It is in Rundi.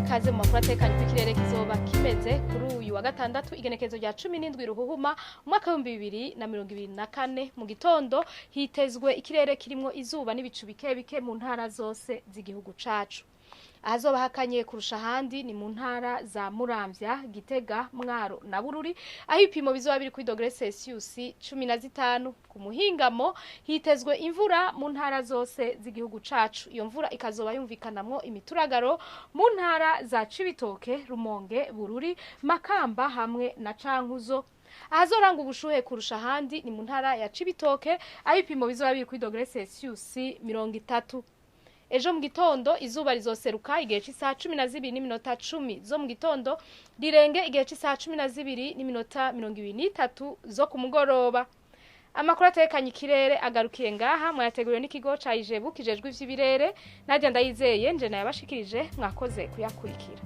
ikaze mu makuru atekanye ku kirere kizoba kimeze kuri uyu wa gatandatu igenekerezo rya 17 ruhuhuma umwaka wa 2024 mu gitondo hitezwe ikirere kirimo izuba n'ibicu bike mu ntara zose z'igihugu cacu. Ahazoba hakanye kurusha handi ni mu ntara za Muramvya, Gitega, Mwaro na Bururi aho ipimo bizoba biri kuri dogere Celsius 15. Ku muhingamo hitezwe imvura mu ntara zose z'igihugu cacu. Iyo mvura ikazoba yumvikanamwo imituragaro mu ntara za Cibitoke, Rumonge, Bururi, Makamba hamwe na Cankuzo. Ahazoranga ubushuhe kurusha handi ni mu ntara ya Cibitoke aho ipimo bizoba biri kuri dogere Celsius 30. Ejo mu gitondo izuba rizoseruka igihe cy'isaha 12:10 zo mu gitondo rirenge igihe cy'isaha 12:23 zo ku mugoroba. Amakuru atekanye ikirere agarukiye ngaha mwateguriwe n'ikigo ca Ijebu kijejwe ivy'ibirere Nadia Ndayizeye nje nayabashikirije mwakoze kuyakurikira.